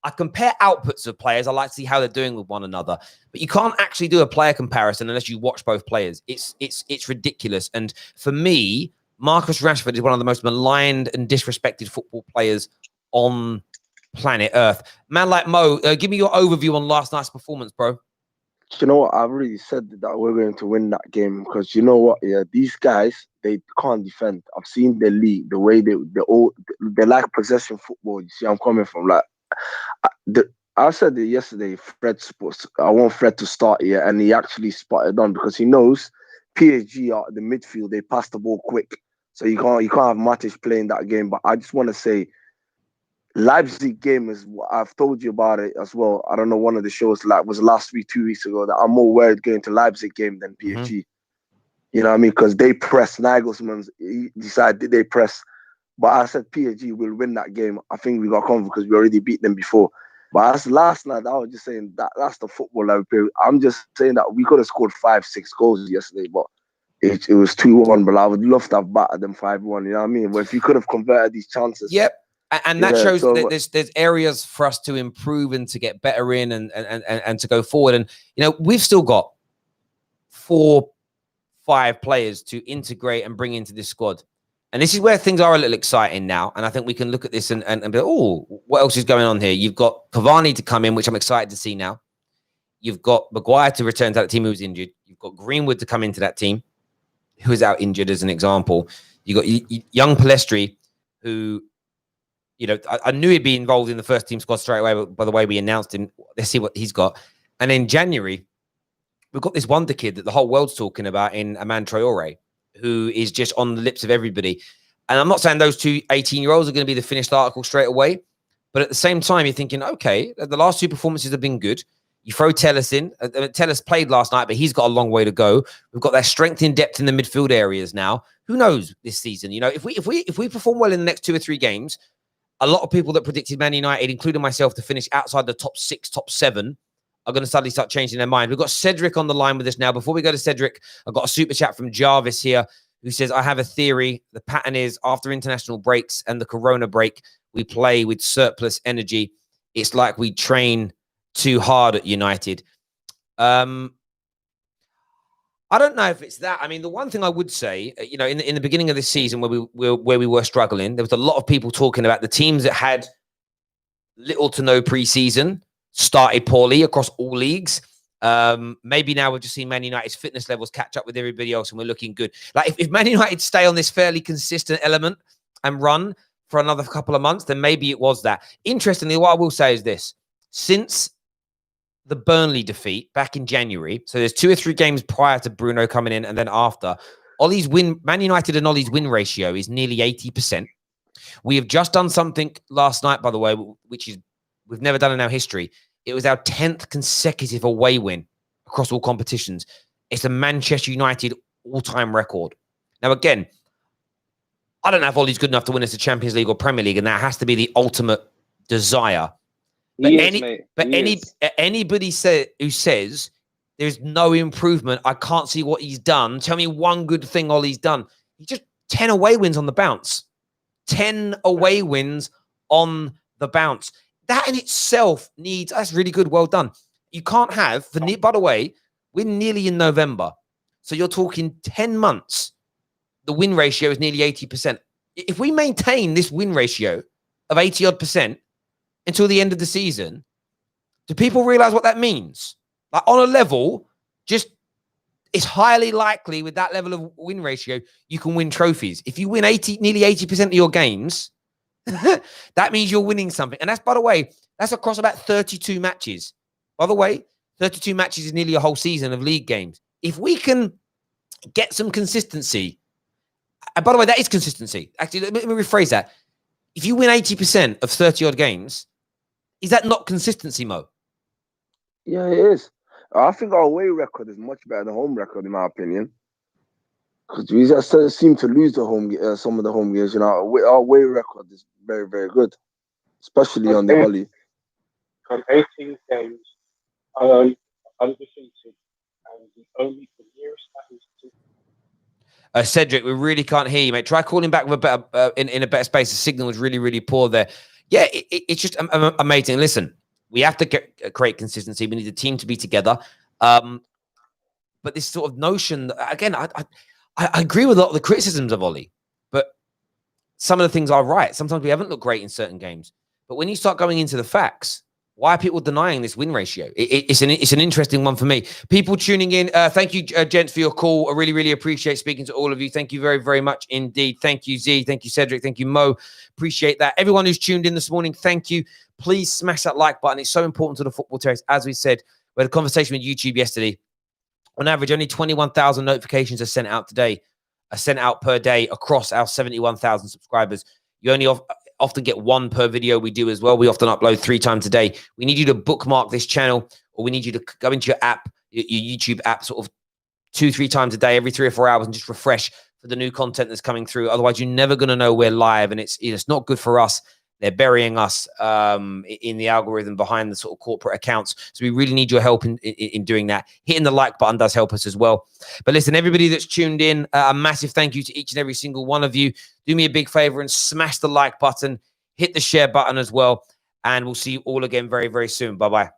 I compare outputs of players. I like to see how they're doing with one another. But you can't actually do a player comparison unless you watch both players. It's ridiculous. And for me, Marcus Rashford is one of the most maligned and disrespected football players on planet Earth. Man like Mo, give me your overview on last night's performance, bro. You know what? I've already said that we're going to win that game because you know what? Yeah, these guys, they can't defend. I've seen the league, the way they like possession football. You see, I'm coming from like I said it yesterday. I want Fred to start here, and he actually spotted on because he knows PSG are the midfield. They pass the ball quick, So you can't have Matic playing that game. But I just want to say, Leipzig game is. I've told you about it as well. I don't know, one of the shows was last week, 2 weeks ago, that I'm more worried going to Leipzig game than PSG. You know what I mean? Because they press. Nagelsmann decided they press. But I said PSG will win that game. I think we got confident because we already beat them before. But as last night, I was just saying that's the football level period. I'm just saying that we could have scored 5-6 goals yesterday, but it was 2-1. But I would love to have battered them 5-1. You know what I mean? But if you could have converted these chances. Yep. And that shows that there's areas for us to improve and to get better in and to go forward. And, you know, we've still got 4-5 players to integrate and bring into this squad. And this is where things are a little exciting now. And I think we can look at this and be like, oh, what else is going on here? You've got Cavani to come in, which I'm excited to see now. You've got Maguire to return to that team who was injured. You've got Greenwood to come into that team who is out injured, as an example. You've got young Palestri, who, you know, I knew he'd be involved in the first team squad straight away, but by the way we announced him, let's see what he's got. And in January, we've got this wonder kid that the whole world's talking about in Aman Traore, who is just on the lips of everybody. And I'm not saying those two 18-year-olds are going to be the finished article straight away, but at the same time, you're thinking, okay, the last 2 performances have been good. You throw Telles in. Telles played last night, but he's got a long way to go. We've got that strength in depth in the midfield areas now. Who knows this season? You know, if we perform well in the next 2 or 3 games, a lot of people that predicted Man United, including myself, to finish outside the top 6, top 7, are going to suddenly start changing their mind. We've got Cedric on the line with us now. Before we go to Cedric, I've got a super chat from Jarvis here, who says, I have a theory. The pattern is after international breaks and the Corona break, we play with surplus energy. It's like we train too hard at United. I don't know if it's that. I mean, the one thing I would say, you know, in the beginning of this season where we were struggling, there was a lot of people talking about the teams that had little to no preseason started poorly across all leagues. Maybe now we've just seen Man United's fitness levels catch up with everybody else and we're looking good. Like if Man United stay on this fairly consistent element and run for another couple of months, then maybe it was that. Interestingly, what I will say is this. Since the Burnley defeat back in January, so there's 2 or 3 games prior to Bruno coming in and then after, Man United and Ollie's win ratio is nearly 80%. We have just done something last night, by the way, which is we've never done in our history. It was our 10th consecutive away win across all competitions. It's a Manchester United all-time record. Now, again, I don't know if Ollie's good enough to win us the Champions League or Premier League, and that has to be the ultimate desire. But anybody who says there's no improvement, I can't see what he's done. Tell me one good thing Ollie's done. He just 10 away wins on the bounce. 10 away wins on the bounce. That in itself that's really good. Well done. You can't have, by the way, we're nearly in November. So you're talking 10 months. The win ratio is nearly 80%. If we maintain this win ratio of 80-odd% until the end of the season, do people realize what that means? Like on a level, it's highly likely with that level of win ratio, you can win trophies. If you win nearly 80% of your games, that means you're winning something. And that's, by the way, that's across about 32 matches. By the way, 32 matches is nearly a whole season of league games. If we can get some consistency, and by the way, that is consistency. Actually, let me rephrase that. If you win 80% of 30-odd games, is that not consistency, Mo? Yeah, it is. I think our away record is much better than home record, in my opinion. Because we just seem to lose some of the home games. You know, our away record is very, very good, especially on the Ollie. From 18 games, undefeated, and the only the nearest that is to. Cedric, we really can't hear you, mate. Try calling back with a better in a better space. The signal was really, really poor there. Yeah, it's just amazing. Listen, we have to create consistency. We need the team to be together. But this sort of notion, that, again, I agree with a lot of the criticisms of Ollie, but some of the things are right. Sometimes we haven't looked great in certain games. But when you start going into the facts, why are people denying this win ratio? It's an interesting one for me. People tuning in, thank you, gents, for your call. I really, really appreciate speaking to all of you. Thank you very, very much indeed. Thank you, Z. Thank you, Cedric. Thank you, Mo. Appreciate that. Everyone who's tuned in this morning, thank you. Please smash that like button. It's so important to the Football Terrace. As we said, we had a conversation with YouTube yesterday. On average, only 21,000 notifications are sent out today. are sent out per day across our 71,000 subscribers. You only often get one per video we do as well. We often upload 3 times a day. We need you to bookmark this channel, or we need you to go into your app, your YouTube app, sort of 2-3 times a day, every 3 or 4 hours, and just refresh for the new content that's coming through. Otherwise, you're never going to know we're live, and it's not good for us. They're burying us in the algorithm behind the sort of corporate accounts. So we really need your help in doing that. Hitting the like button does help us as well. But listen, everybody that's tuned in, a massive thank you to each and every single one of you. Do me a big favor and smash the like button. Hit the share button as well. And we'll see you all again very, very soon. Bye-bye.